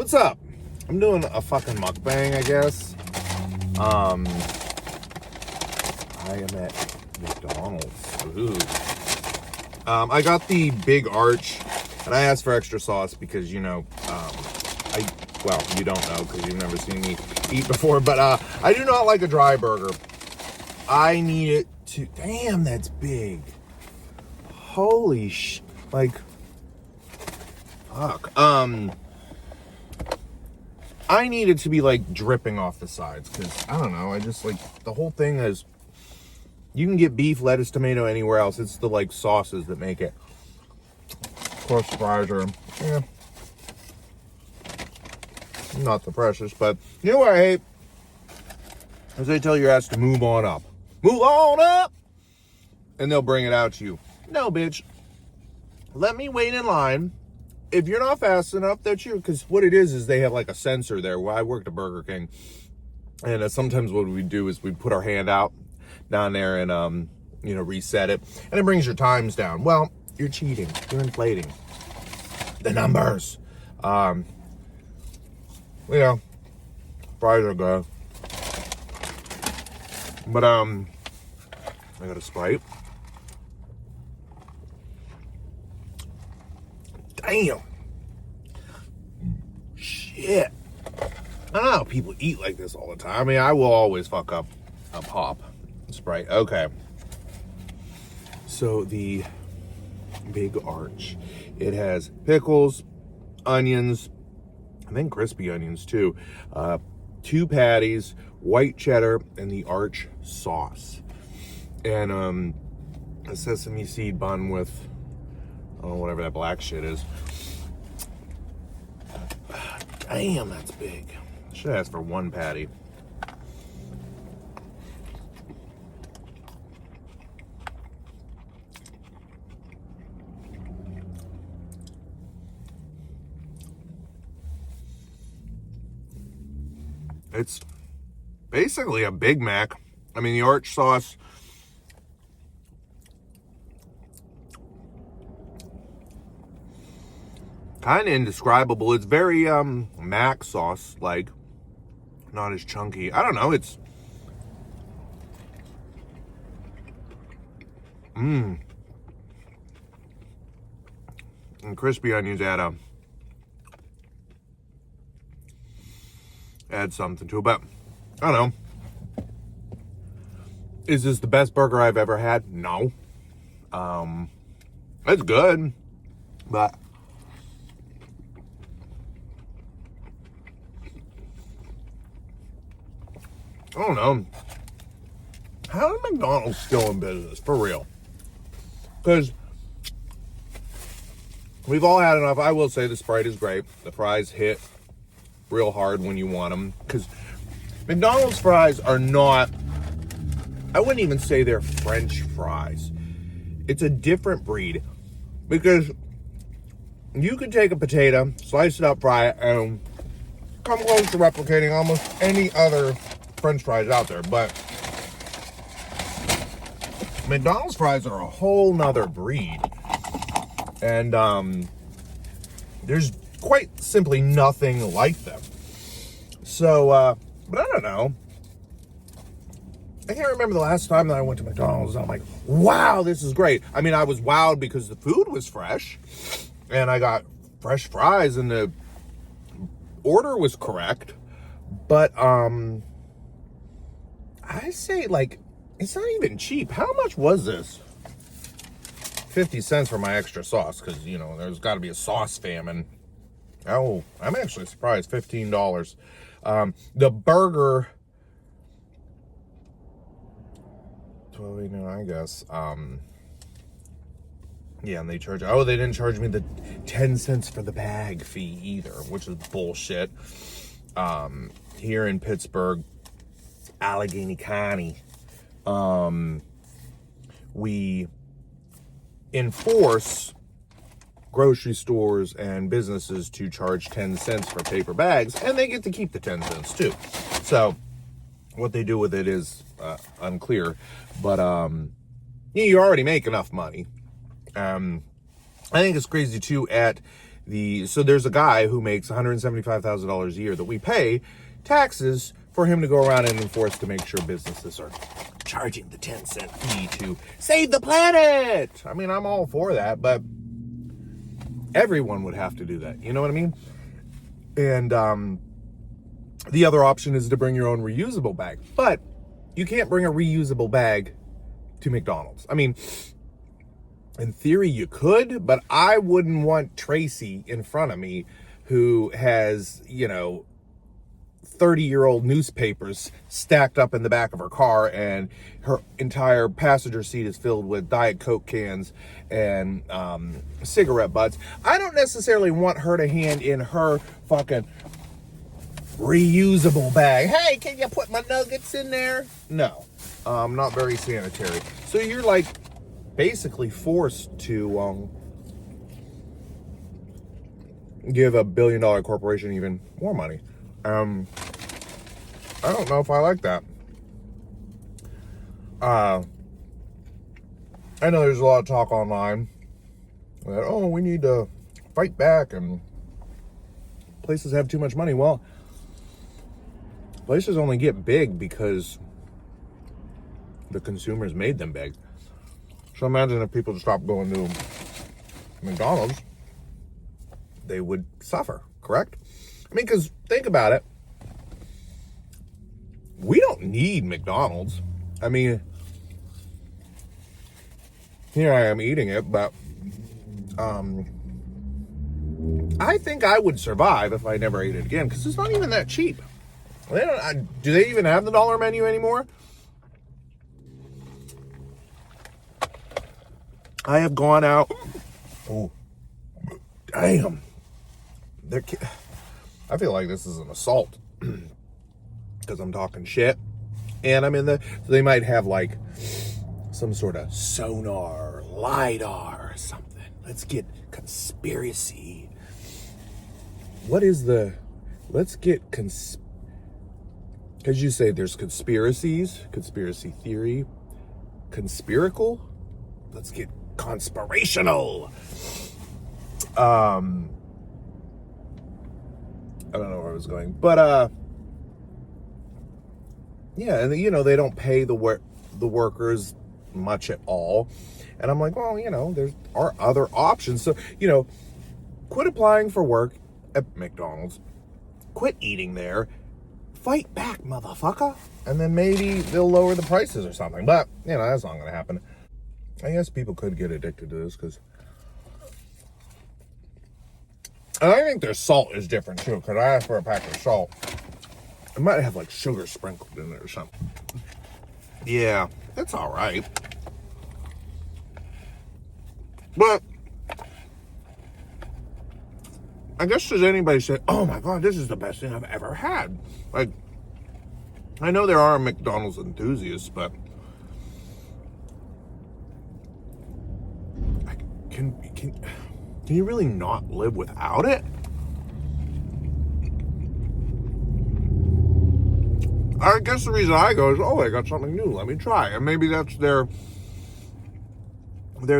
What's up? I'm doing a fucking mukbang, I guess. I am at McDonald's. Ooh. I got the big arch, and I asked for extra sauce because, you know, well, you don't know because you've never seen me eat before, but I do not like a dry burger. I need it to, damn, that's big. Holy like, fuck. I need it to be like dripping off the sides because I don't know. I just like the whole thing is. You can get beef, lettuce, tomato anywhere else. It's the like sauces that make it. Of course, fries are not the freshest, but you know what I hate? As they tell your ass to move on up. Move on up! And they'll bring it out to you. No, bitch. Let me wait in line. If you're not fast enough, that's you. Because what it is they have like a sensor there. Well, I worked at Burger King. And sometimes what we do is we put our hand out down there and, you know, reset it. And it brings your times down. Well, you're cheating. You're inflating the numbers. You know, fries are good. But, I got a Sprite. Damn. Shit. I don't know how people eat like this all the time. I mean, I will always fuck up a pop. Sprite. Okay. So the big arch. It has pickles, onions, I think crispy onions too. 2 patties, white cheddar, and the arch sauce. And a sesame seed bun with, oh, whatever that black shit is. Damn, that's big. Should ask for 1 patty. It's basically a Big Mac. I mean, the arch sauce, kind of indescribable. It's very Mac sauce like, not as chunky. I don't know. It's and crispy onions add something to it, but I don't know. Is this the best burger I've ever had? No. It's good, but I don't know. How is McDonald's still in business? For real. Because we've all had enough. I will say the Sprite is great. The fries hit real hard when you want them. Because McDonald's fries are not, I wouldn't even say they're French fries. It's a different breed. Because you could take a potato, slice it up, fry it, and come close to replicating almost any other French fries out there. But McDonald's fries are a whole nother breed. And there's quite simply nothing like them. So, but I don't know. I can't remember the last time that I went to McDonald's and I'm like, wow, this is great. I mean, I was wowed because the food was fresh and I got fresh fries and the order was correct. But, I say like, it's not even cheap. How much was this? 50 cents for my extra sauce because, you know, there's got to be a sauce famine. Oh, I'm actually surprised. $15. The burger, $12.89, I guess. Yeah, and they charge. Oh, they didn't charge me the 10 cents for the bag fee either, which is bullshit. Here in Pittsburgh, Allegheny County, we enforce grocery stores and businesses to charge 10 cents for paper bags, and they get to keep the 10 cents too. So what they do with it is unclear, but you already make enough money. I think it's crazy too at So there's a guy who makes $175,000 a year that we pay taxes for him to go around and enforce to make sure businesses are charging the 10-cent fee to save the planet. I mean, I'm all for that, but everyone would have to do that. You know what I mean? And the other option is to bring your own reusable bag. But you can't bring a reusable bag to McDonald's. I mean, in theory, you could, but I wouldn't want Tracy in front of me who has, 30-year-old newspapers stacked up in the back of her car, and her entire passenger seat is filled with Diet Coke cans and cigarette butts. I don't necessarily want her to hand in her fucking reusable bag. Hey, can you put my nuggets in there? No, not very sanitary. So you're like basically forced to give a billion-dollar corporation even more money. I don't know if I like that. I know there's a lot of talk online that, oh, we need to fight back and places have too much money. Well, places only get big because the consumers made them big. So imagine if people stopped going to McDonald's, they would suffer, correct? I mean, because think about it. We don't need McDonald's. I mean, here I am eating it, but I think I would survive if I never ate it again, because it's not even that cheap. Do they even have the dollar menu anymore? I have gone out. Oh, damn. I feel like this is an assault because I'm talking shit. And I'm in so they might have like some sort of sonar, LiDAR or something. Let's get conspiracy. Let's get because you say there's conspiracies, conspiracy theory, conspiracal. Let's get conspirational. I don't know where I was going, but yeah, and they don't pay the workers much at all, and I'm like, well, there are other options. So quit applying for work at McDonald's, quit eating there, fight back, motherfucker, and then maybe they'll lower the prices or something. But that's not going to happen. I guess people could get addicted to this because. And I think their salt is different too, because I asked for a pack of salt. It might have like sugar sprinkled in it or something. Yeah, that's all right. But I guess does anybody say, oh my God, this is the best thing I've ever had? Like, I know there are McDonald's enthusiasts, but can you really not live without it? I guess the reason I go is, oh, I got something new, let me try. And maybe that's their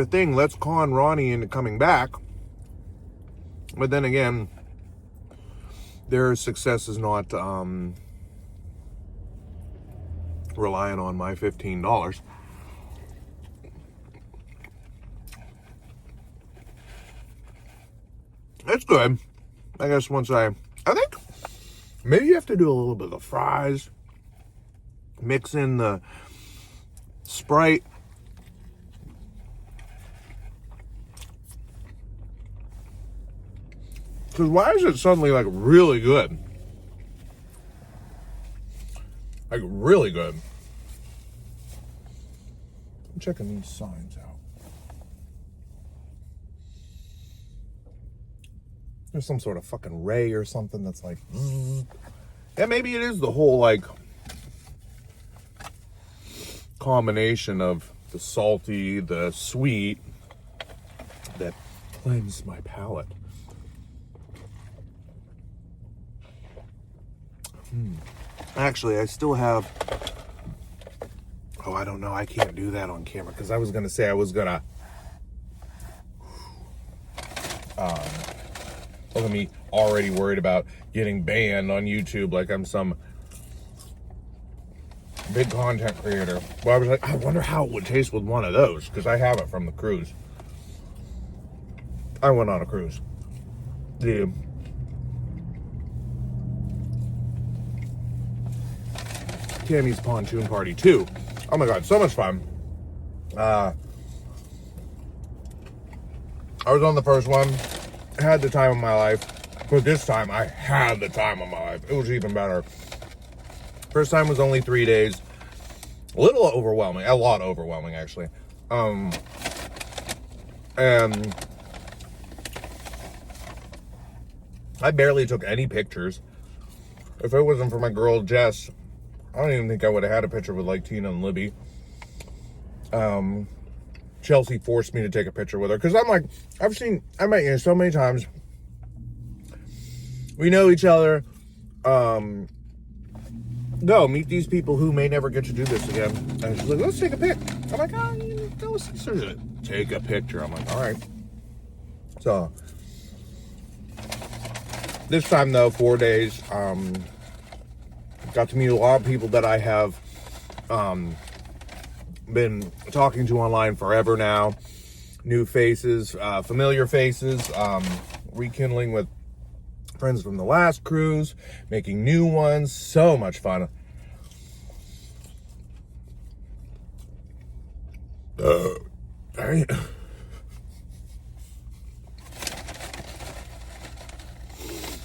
thing. Let's con Ronnie into coming back. But then again, their success is not relying on my $15. It's good. I guess I think maybe you have to do a little bit of the fries, mix in the Sprite. Because why is it suddenly like really good? Like really good. I'm checking these signs out. There's some sort of fucking ray or something that's like, yeah, maybe it is the whole like combination of the salty, the sweet that cleanse my palate. Actually, I still have, I don't know, I can't do that on camera because I was gonna say I was gonna Look at me already worried about getting banned on YouTube like I'm some big content creator. Well, I was like, I wonder how it would taste with one of those, because I have it from the cruise. I went on a cruise. The Tammy's Pontoon Party 2. Oh my God, so much fun. I was on the first one, had the time of my life, but this time I had the time of my life. It was even better. First time was only 3 days. A little overwhelming, a lot overwhelming actually. And I barely took any pictures. If it wasn't for my girl Jess, I don't even think I would have had a picture with like Tina and Libby. Chelsea forced me to take a picture with her because I'm like, I met you so many times. We know each other. Go meet these people who may never get to do this again. And she's like, let's take a pic. I'm like, take a picture. I'm like, all right. So this time though, 4 days, got to meet a lot of people that I have been talking to online forever now. New faces, familiar faces, rekindling with friends from the last cruise, making new ones. So much fun.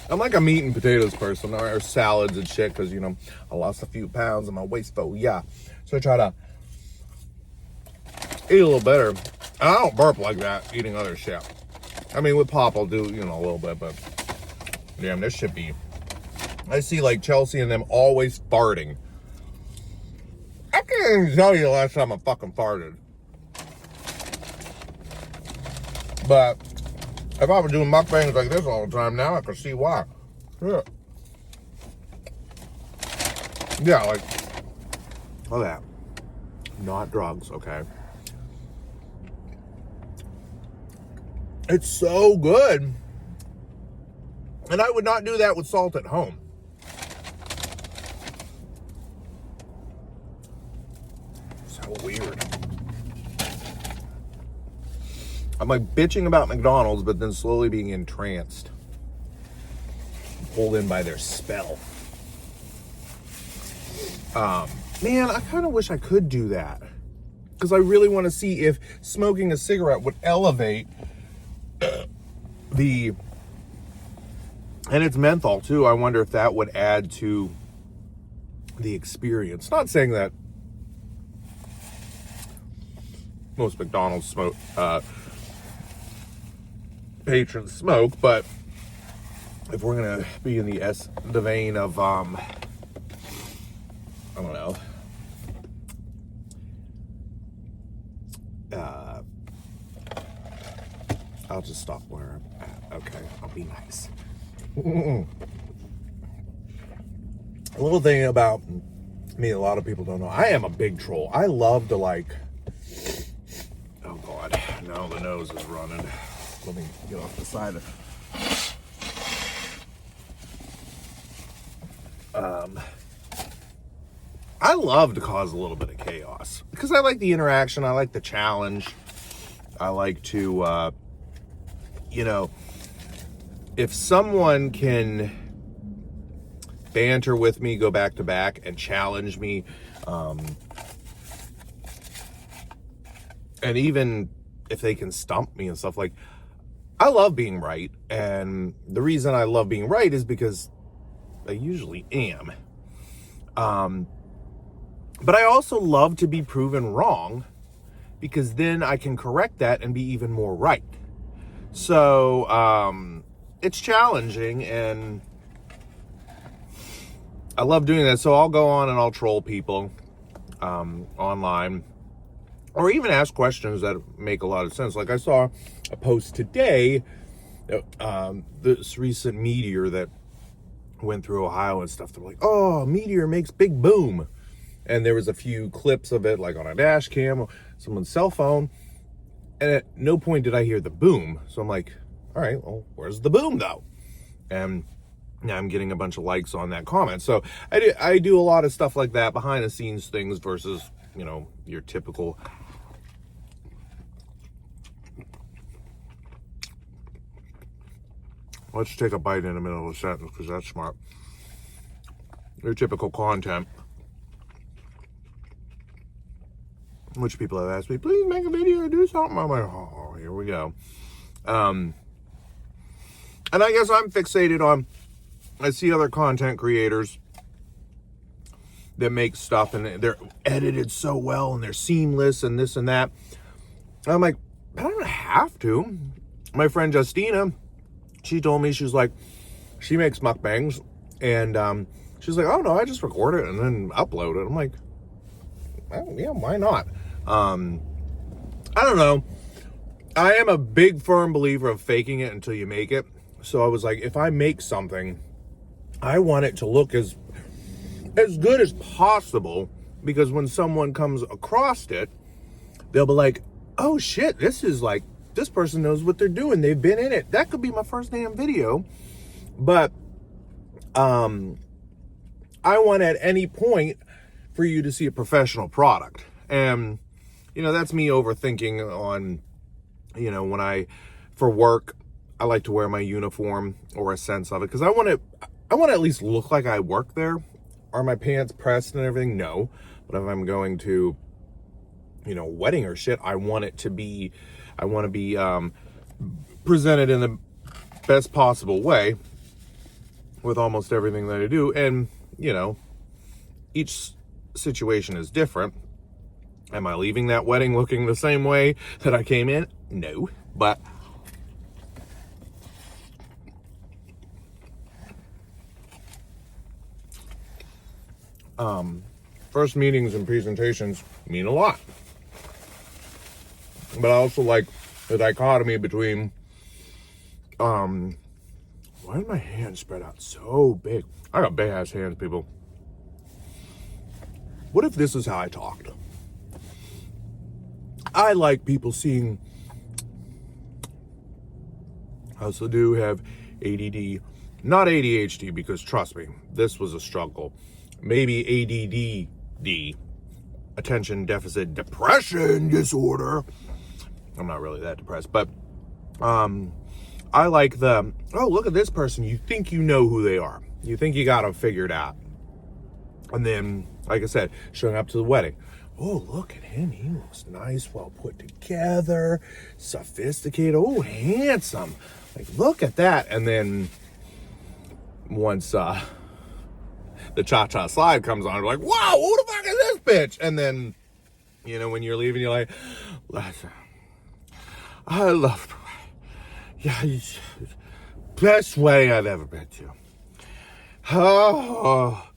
I'm like a meat and potatoes person, or salads and shit, because, you know, I lost a few pounds in my waist, but yeah. So I try to eat a little better. And I don't burp like that eating other shit. I mean, with pop, I'll do, you know, a little bit, but damn, this should be. I see like Chelsea and them always farting. I can't even tell you the last time I fucking farted. But if I were doing mukbangs like this all the time now, I could see why. Yeah, like, look at that. Not drugs, okay? It's so good. And I would not do that with salt at home. So weird. I'm like bitching about McDonald's, but then slowly being entranced. Pulled in by their spell. Man, I kind of wish I could do that. Because I really want to see if smoking a cigarette would elevate the... And it's menthol too. I wonder if that would add to the experience. Not saying that most McDonald's smoke patrons smoke, but if we're gonna be in the vein of I don't know, I'll just stop where I'm at. Okay, I'll be nice. A little thing about me a lot of people don't know, I am a big troll. I love to like, oh God, now the nose is running. Let me get off the side of I love to cause a little bit of chaos because I like the interaction. I like the challenge. I like to, you know, if someone can banter with me, go back to back and challenge me, and even if they can stump me and stuff, like, I love being right. And the reason I love being right is because I usually am. But I also love to be proven wrong because then I can correct that and be even more right. So, it's challenging and I love doing that. So I'll go on and I'll troll people, online, or even ask questions that make a lot of sense. Like I saw a post today, this recent meteor that went through Ohio and stuff. They're like, oh, meteor makes big boom. And there was a few clips of it, like on a dash cam or someone's cell phone. And at no point did I hear the boom. So I'm like, all right, well, where's the boom though? And now I'm getting a bunch of likes on that comment. So I do a lot of stuff like that, behind the scenes things versus, you know, your typical. Let's take a bite in the middle of a sentence because that's smart. Your typical content, which people have asked me, please make a video or do something. I'm like, oh, here we go. And I guess I'm fixated on, I see other content creators that make stuff and they're edited so well and they're seamless and this and that. And I'm like, I don't have to. My friend Justina, she told me, she was like, she makes mukbangs and she's like, oh no, I just record it and then upload it. I'm like, oh, yeah, why not? I don't know. I am a big firm believer of faking it until you make it. So I was like, if I make something, I want it to look as good as possible, because when someone comes across it, they'll be like, oh shit, this is like, this person knows what they're doing. They've been in it. That could be my first damn video. But I want at any point for you to see a professional product. And, you know, that's me overthinking on, you know, when for work, I like to wear my uniform or a sense of it. Because I want to at least look like I work there. Are my pants pressed and everything? No. But if I'm going to, you know, wedding or shit, I want to be presented in the best possible way with almost everything that I do. And, you know, each situation is different. Am I leaving that wedding looking the same way that I came in? No. But first meetings and presentations mean a lot. But I also like the dichotomy between, why are my hands spread out so big? I got big ass hands, people. What if this is how I talked? I like people seeing, I also do have ADD, not ADHD, because trust me, this was a struggle. Maybe ADD, attention deficit depression disorder. I'm not really that depressed, but I like oh, look at this person. You think you know who they are. You think you got them figured out. And then, like I said, showing up to the wedding. Oh, look at him. He looks nice, well put together, sophisticated. Oh, handsome. Like, look at that. And then once the cha-cha slide comes on, you're like, wow, who the fuck is this bitch? And then, you know, when you're leaving, you're like, I love the way. Yeah, best wedding I've ever been to. Oh,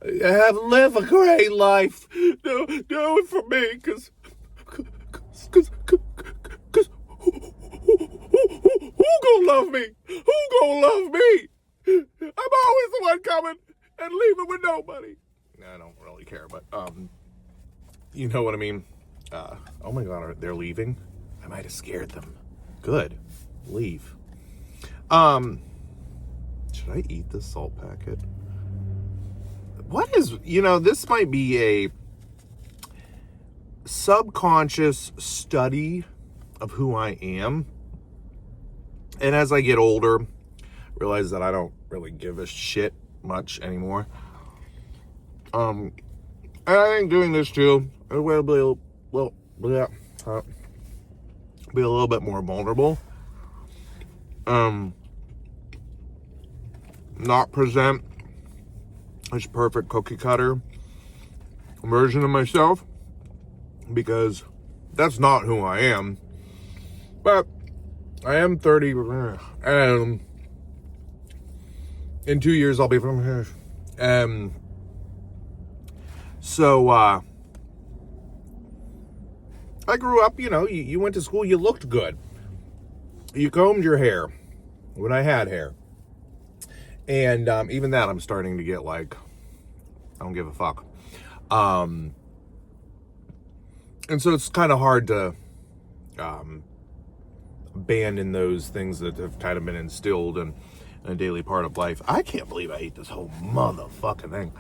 live a great life. Do it for me, cause who gonna love me? Who gonna love me? I'm always the one coming and leaving with nobody. I don't really care, but you know what I mean. Oh my God, they're leaving. I might have scared them. Good, leave. Should I eat this salt packet? What is, you know, this might be a subconscious study of who I am. And as I get older, realize that I don't really give a shit much anymore. And I think doing this too, I will be be a little bit more vulnerable. Not present this perfect cookie cutter version of myself, because that's not who I am. But I am 30, and in 2 years I'll be from here. So I grew up, you know, you went to school, you looked good. You combed your hair when I had hair. And even that, I'm starting to get like, I don't give a fuck. And so it's kind of hard to abandon those things that have kind of been instilled. And and a daily part of life. I can't believe I ate this whole motherfucking thing.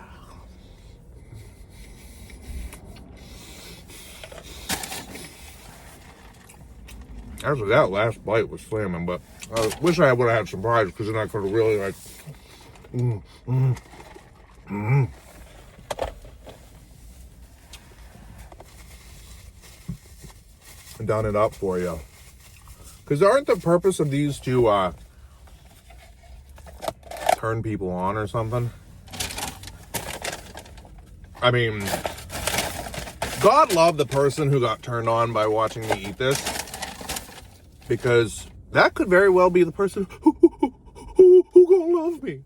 Actually, that last bite was slamming, but I wish I would have had some fries, because then I could have really, like, done it up for you. Because aren't the purpose of these to turn people on or something? I mean, God love the person who got turned on by watching me eat this, because that could very well be the person who gonna love me.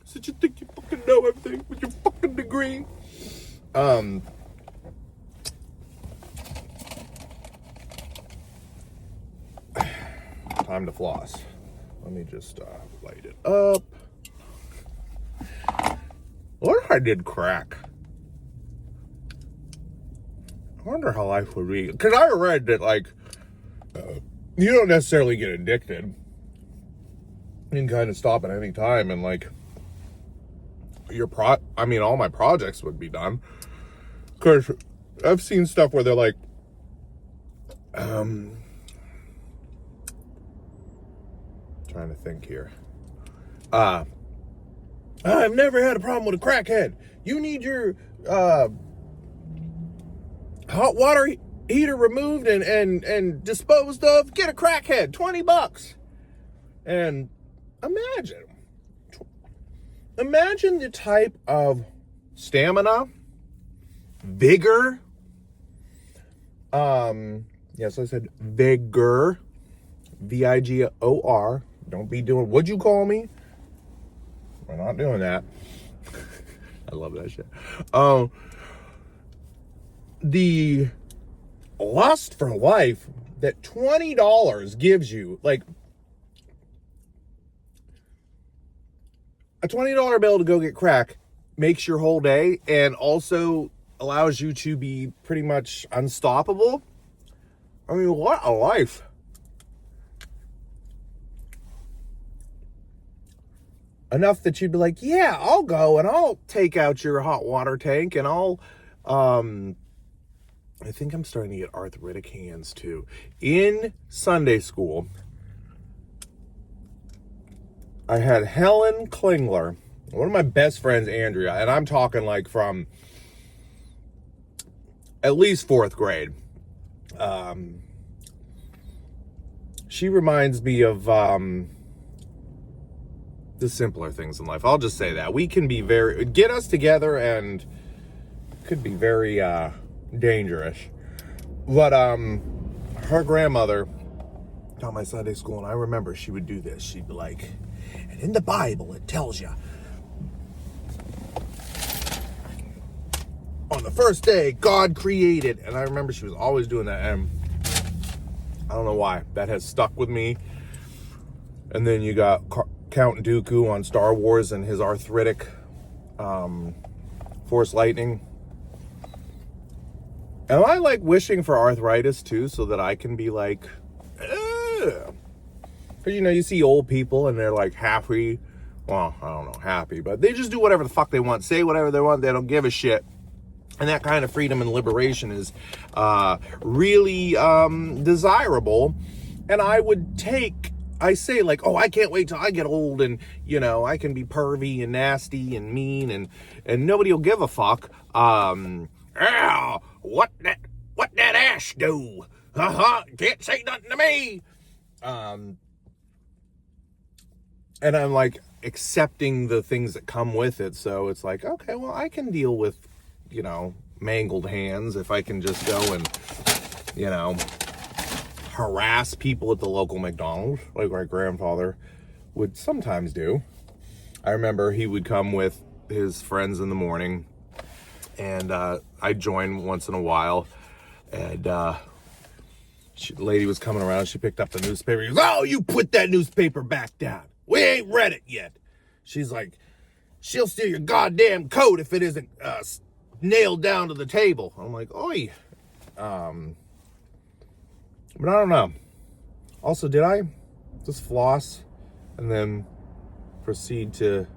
So you think you fucking know everything with your fucking degree? Time to floss. Let me just light it up. What if I did crack? I wonder how life would be. Because I read that, like, you don't necessarily get addicted. You can kind of stop at any time, and, like, all my projects would be done. Because I've seen stuff where they're like, trying to think here. I've never had a problem with a crackhead. You need your hot water heater removed and disposed of. Get a crackhead, $20. And imagine the type of stamina, vigor. Yes, I said vigor, vigor. Don't be doing, what'd you call me? We're not doing that. I love that shit. The lust for life that $20 gives you, like a $20 bill to go get crack makes your whole day, and also allows you to be pretty much unstoppable. I mean, what a life. Enough that you'd be like, yeah, I'll go and I'll take out your hot water tank, and I'll, I think I'm starting to get arthritic hands too. In Sunday school, I had Helen Klingler, one of my best friends, Andrea, and I'm talking like from at least 4th grade. She reminds me of the simpler things in life. I'll just say that. We can be get us together and could be very dangerous. But her grandmother taught my Sunday school, and I remember she would do this. She'd be like, and in the Bible it tells you, on the first day God created. And I remember she was always doing that, and I don't know why. That has stuck with me. And then you got Count Dooku on Star Wars and his arthritic Force Lightning. Am I like wishing for arthritis too, so that I can be like, because you know, you see old people and they're like happy. Well, I don't know, happy, but they just do whatever the fuck they want, say whatever they want, they don't give a shit. And that kind of freedom and liberation is really desirable. And I say like, oh, I can't wait till I get old and, you know, I can be pervy and nasty and mean and nobody will give a fuck. What that ass do? Can't say nothing to me. And I'm like accepting the things that come with it. So it's like, okay, well, I can deal with, you know, mangled hands if I can just go and, you know, harass people at the local McDonald, like my grandfather would sometimes do. I remember he would come with his friends in the morning, and I'd join once in a while, and the lady was coming around, she picked up the newspaper, he goes, oh, you put that newspaper back down. We ain't read it yet. She's like, she'll steal your goddamn coat if it isn't nailed down to the table. I'm like, oi. But I don't know. Also, did I just floss and then proceed to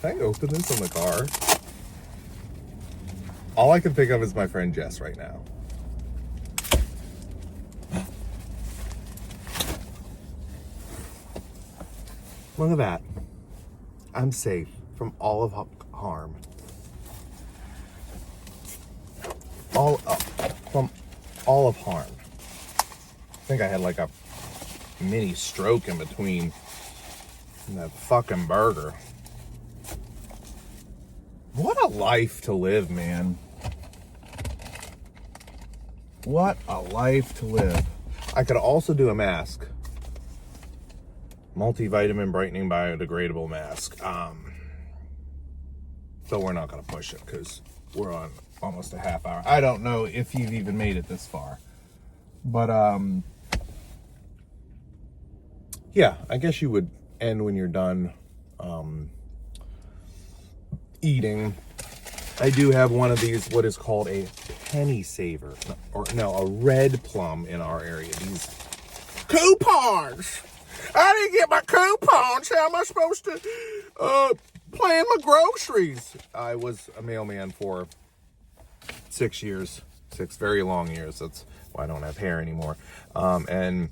can I open this in the car? All I can think of is my friend Jess right now. Look at that. I'm safe from all of harm. From all of harm. I think I had like a mini stroke in between that fucking burger. What a life to live, man. What a life to live. I could also do a mask. Multivitamin brightening biodegradable mask. So we're not going to push it because we're on almost a half hour. I don't know if you've even made it this far. But, yeah, I guess you would end when you're done eating. I do have one of these, what is called a penny saver, or no, a red plum in our area. These coupons. I didn't get my coupons. How am I supposed to plan my groceries? I was a mailman for 6 years, 6 very long years. That's why I don't have hair anymore. And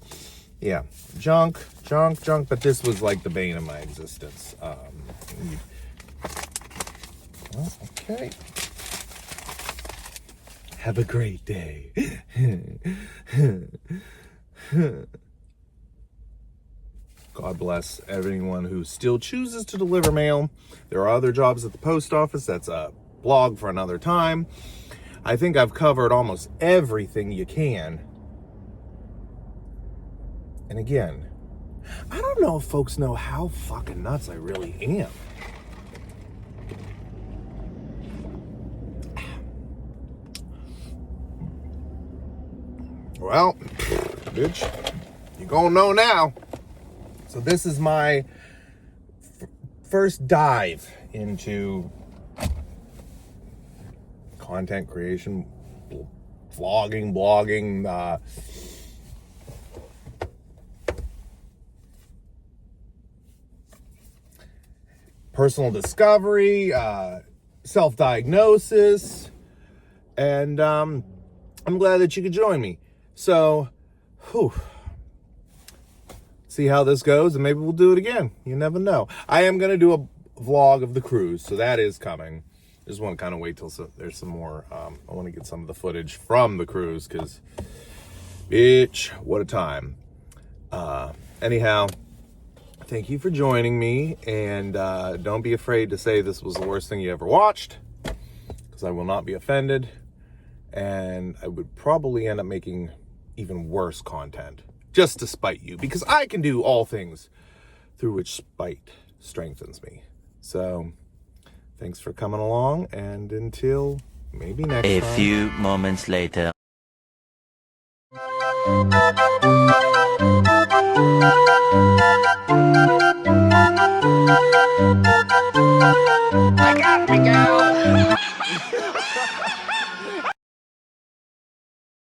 yeah, junk, but this was like the bane of my existence. Well, okay. Have a great day. God bless everyone who still chooses to deliver mail. There are other jobs at the post office. That's a blog for another time. I think I've covered almost everything you can. And again, I don't know if folks know how fucking nuts I really am. Well, bitch, you gonna know now. So this is my first dive into content creation, vlogging, blogging, personal discovery, self-diagnosis, and I'm glad that you could join me. So, see how this goes, and maybe we'll do it again. You never know. I am going to do a vlog of the cruise, so that is coming. I just want to kind of wait till there's some more. I want to get some of the footage from the cruise, because, bitch, what a time. Anyhow, thank you for joining me, and don't be afraid to say this was the worst thing you ever watched, because I will not be offended, and I would probably end up making even worse content just to spite you, because I can do all things through which spite strengthens me. So thanks for coming along, and until maybe next time. A few moments later.